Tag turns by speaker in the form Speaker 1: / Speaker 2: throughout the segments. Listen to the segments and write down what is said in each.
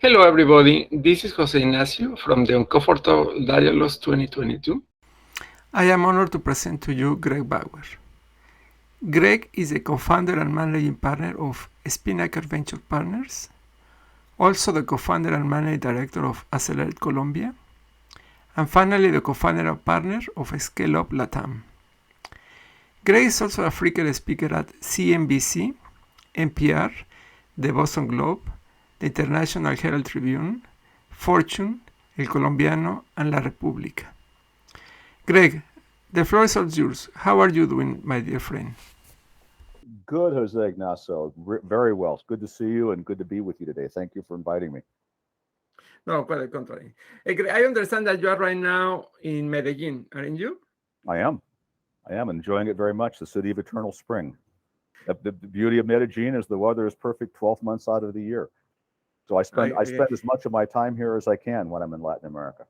Speaker 1: Hello, everybody. This is José Ignacio from the Uncomfortable Dialogues 2022.
Speaker 2: I am honored to present to you Gregg Bauer. Gregg is a co-founder and managing partner of Spinnaker Venture Partners, also the co-founder and managing director of Accelerate Colombia, and finally the co-founder and partner of Scale Up Latam. Gregg is also a frequent speaker at CNBC, NPR, the Boston Globe, the International Herald Tribune, Fortune, El Colombiano, and La República. Gregg, the floor is all yours. How are you doing, my dear friend?
Speaker 3: Good, Jose Ignacio. Very well. It's good to see you and good to be with you today. Thank you for inviting me.
Speaker 2: No, quite the contrary. I understand that you are right now in Medellin, aren't you?
Speaker 3: I am. I am enjoying it very much. The city of eternal spring. The beauty of Medellin is the weather is perfect 12 months out of the year. So I spend as much of my time here as I can when I'm in Latin America.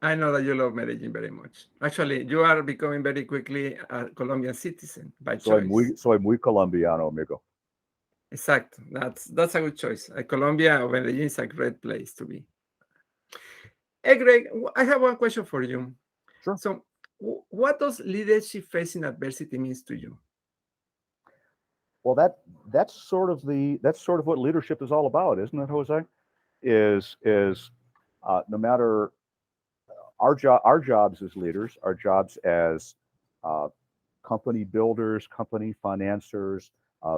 Speaker 2: I know that you love Medellin very much. Actually, you are becoming very quickly a Colombian citizen by choice.
Speaker 3: Soy muy colombiano, amigo.
Speaker 2: Exacto. That's a good choice. Colombia or Medellin is a great place to be. Hey, Greg, I have one question for you.
Speaker 3: Sure.
Speaker 2: So, what does leadership facing adversity means to you?
Speaker 3: Well, that's sort of what leadership is all about, isn't it, Jose? Is no matter our jobs as leaders, our jobs as company builders, company financiers,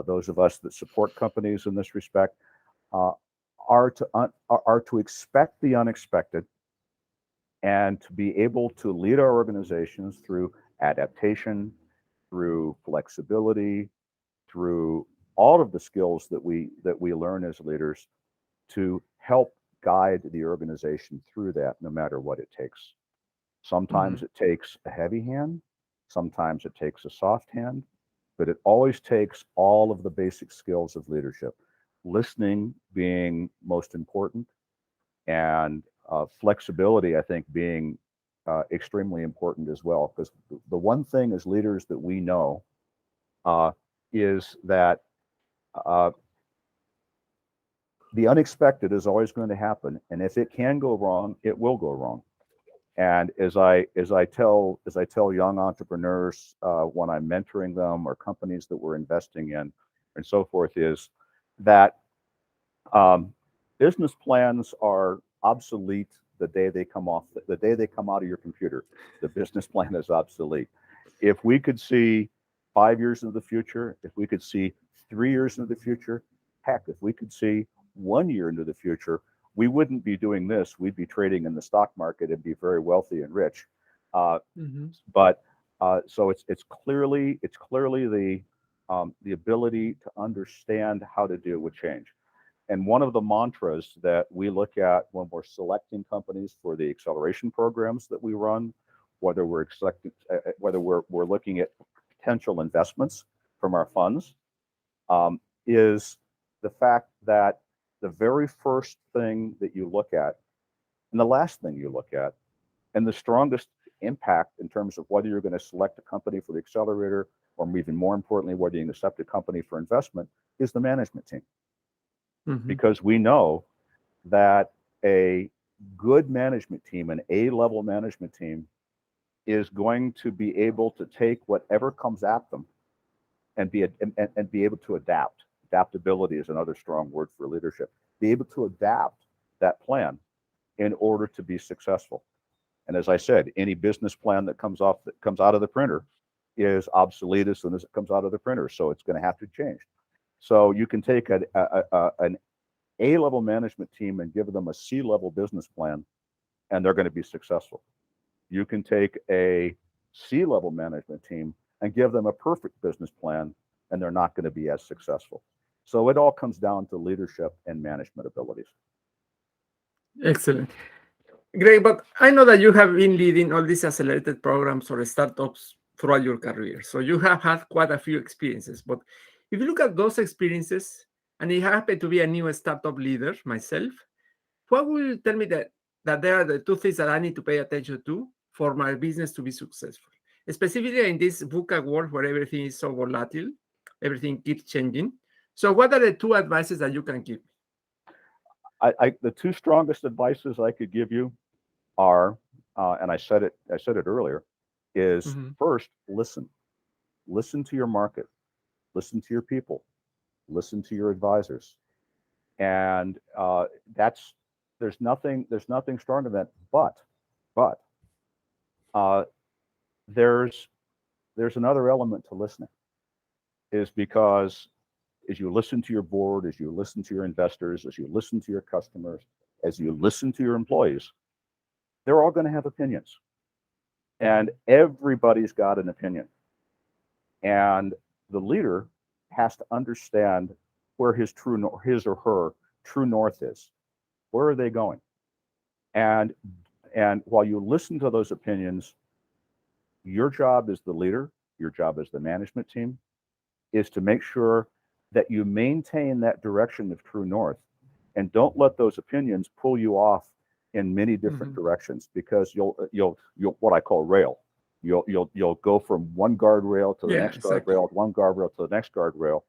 Speaker 3: those of us that support companies in this respect, are to expect the unexpected and to be able to lead our organizations through adaptation, through flexibility, through all of the skills that we learn as leaders to help guide the organization through that, no matter what it takes. Sometimes it takes a heavy hand, sometimes it takes a soft hand, but it always takes all of the basic skills of leadership. Listening being most important, and flexibility, I think, being extremely important as well. Because the one thing as leaders that we know is that the unexpected is always going to happen, and if it can go wrong, it will go wrong. And as I tell young entrepreneurs when I'm mentoring them, or companies that we're investing in, and so forth, is that business plans are obsolete the day they come out of your computer. The business plan is obsolete. If we could see 5 years into the future, if we could see 3 years into the future, heck, if we could see 1 year into the future, we wouldn't be doing this. We'd be trading in the stock market and be very wealthy and rich. But so it's clearly the ability to understand how to deal with change. And one of the mantras that we look at when we're selecting companies for the acceleration programs that we run, whether we're looking at potential investments from our funds, is the fact that the very first thing that you look at, and the last thing you look at, and the strongest impact in terms of whether you're going to select a company for the accelerator, or even more importantly, whether you're going to select a company for investment, is the management team. Because we know that a good management team, an A-level management team, is going to be able to take whatever comes at them and be able to adapt. Adaptability is another strong word for leadership. Be able to adapt that plan in order to be successful. And as I said, any business plan that comes out of the printer is obsolete as soon as it comes out of the printer. So it's going to have to change. So you can take an A-level management team and give them a C-level business plan, and they're going to be successful. You can take a C-level management team and give them a perfect business plan, and they're not going to be as successful. So it all comes down to leadership and management abilities.
Speaker 2: Excellent. Great, but I know that you have been leading all these accelerated programs or startups throughout your career. So you have had quite a few experiences. But if you look at those experiences, and I happen to be a new startup leader myself, what will you tell me that there are the two things that I need to pay attention to for my business to be successful? Specifically in this VUCA world where everything is so volatile, everything keeps changing. So what are the two advices that you can give?
Speaker 3: The two strongest advices I could give you are, and I said it earlier, is first, listen to your market, listen to your people, listen to your advisors, and there's nothing stronger than that. But there's another element to listening, is because as you listen to your board, as you listen to your investors, as you listen to your customers, as you listen to your employees, they're all going to have opinions, and everybody's got an opinion, and the leader has to understand where his or her true north is. Where are they going? And while you listen to those opinions, your job as the leader, your job as the management team, is to make sure that you maintain that direction of true north, and don't let those opinions pull you off in many different directions, because you'll what I call rail. You'll go from one guardrail to the next guardrail, one guardrail to the next guardrail,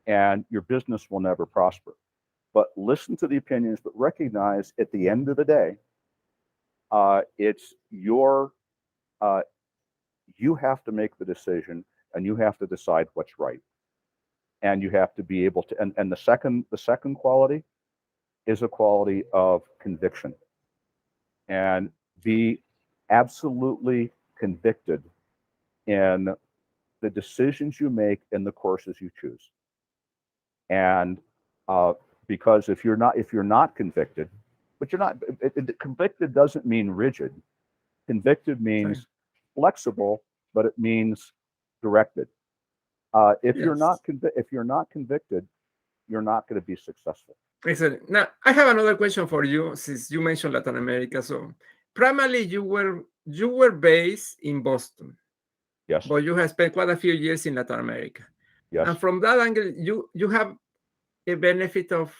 Speaker 3: and your business will never prosper. But listen to the opinions, but recognize at the end of the day, it's your you have to make the decision, and you have to decide what's right, and you have to be able to. And the second quality is a quality of conviction, and be absolutely convicted in the decisions you make and the courses you choose. And because if you're not convicted, but you're not convicted doesn't mean rigid. Convicted means flexible, but it means directed. If you're not convicted, you're not going to be successful.
Speaker 2: Excellent. Now, I have another question for you, since you mentioned Latin America. So, primarily, you were based in Boston.
Speaker 3: Yes.
Speaker 2: But you have spent quite a few years in Latin America.
Speaker 3: Yes.
Speaker 2: And from that angle, you have a benefit of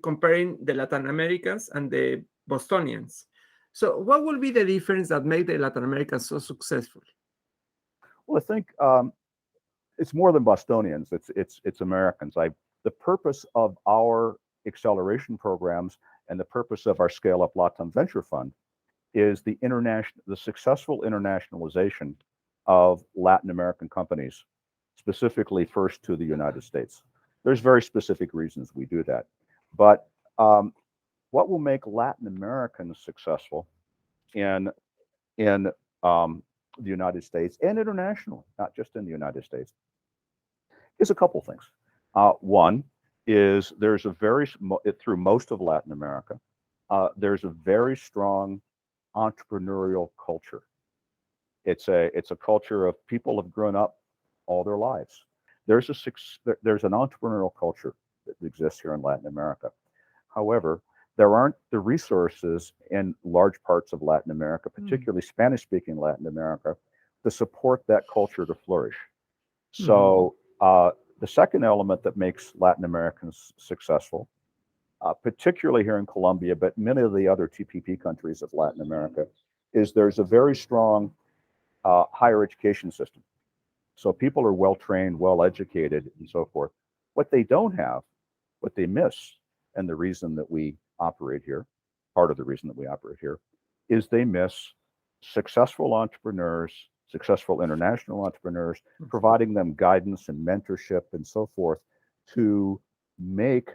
Speaker 2: comparing the Latin Americans and the Bostonians. So, what will be the difference that make the Latin Americans so successful?
Speaker 3: Well, I think it's more than Bostonians. It's Americans. The purpose of our acceleration programs and the purpose of our Scale Up LATAM Venture Fund is the successful internationalization of Latin American companies, specifically first to the United States. There's very specific reasons we do that. But what will make Latin Americans successful in the United States and internationally, not just in the United States, is a couple things. One is through most of Latin America, there's a very strong entrepreneurial culture. It's a culture of people have grown up all their lives. There's an entrepreneurial culture that exists here in Latin America. However, there aren't the resources in large parts of Latin America, particularly Spanish-speaking Latin America, to support that culture to flourish. So the second element that makes Latin Americans successful, particularly here in Colombia, but many of the other TPP countries of Latin America, is there's a very strong higher education system. So people are well-trained, well-educated, and so forth. What they don't have, what they miss, and the reason that we operate here, part of the reason that we operate here, is they miss successful entrepreneurs, successful international entrepreneurs, providing them guidance and mentorship and so forth to make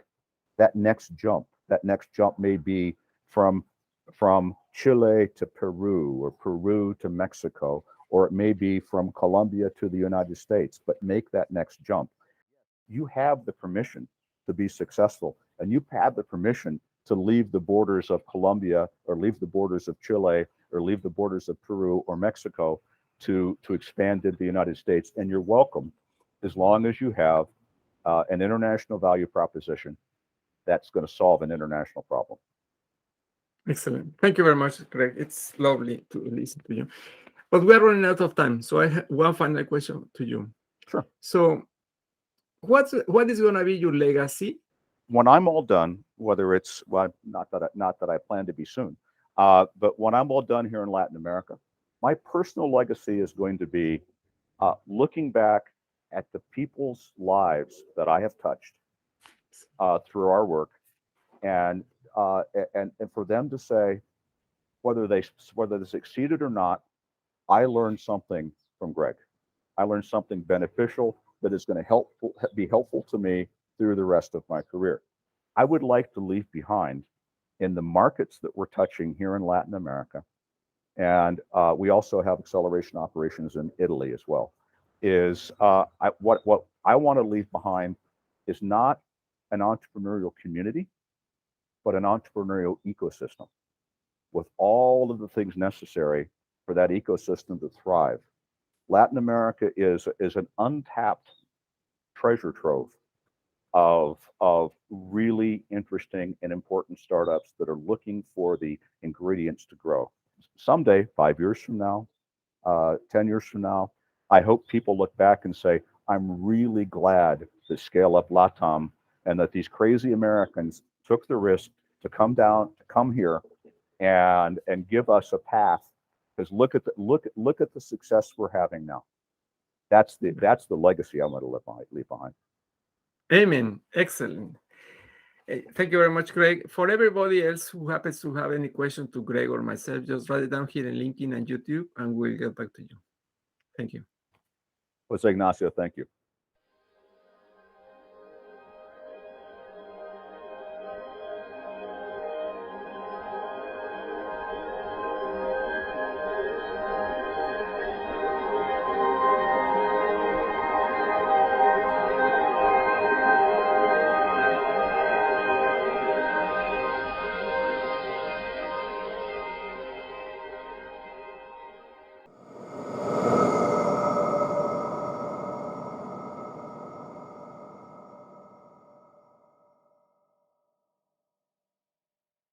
Speaker 3: that next jump. That next jump may be from Chile to Peru, or Peru to Mexico, or it may be from Colombia to the United States, but make that next jump. You have the permission to be successful, and you have the permission to leave the borders of Colombia, or leave the borders of Chile, or leave the borders of Peru or Mexico to expand into the United States. And you're welcome, as long as you have an international value proposition that's going to solve an international problem.
Speaker 2: Excellent. Thank you very much, Greg. It's lovely to listen to you. But we're running out of time, so I have one final question to you.
Speaker 3: Sure.
Speaker 2: So, what is going to be your legacy
Speaker 3: when I'm all done? Whether it's not that I plan to be soon, but when I'm all done here in Latin America, my personal legacy is going to be looking back at the people's lives that I have touched through our work, and for them to say whether they succeeded or not, I learned something from Gregg. I learned something beneficial that is going to be helpful to me through the rest of my career. I would like to leave behind in the markets that we're touching here in Latin America, and we also have acceleration operations in Italy as well. What I want to leave behind is not an entrepreneurial community, but an entrepreneurial ecosystem with all of the things necessary for that ecosystem to thrive. Latin America is an untapped treasure trove of really interesting and important startups that are looking for the ingredients to grow. Someday, 5 years from now, 10 years from now, I hope people look back and say, I'm really glad to Scale Up LATAM and that these crazy Americans took the risk to come here and give us a path. Because look at the success we're having now. That's the legacy I want to leave behind.
Speaker 2: Amen. Excellent. Thank you very much, Gregg. For everybody else who happens to have any question to Gregg or myself, just write it down here in LinkedIn and YouTube, and we'll get back to you. Thank you.
Speaker 3: José Ignacio, thank you.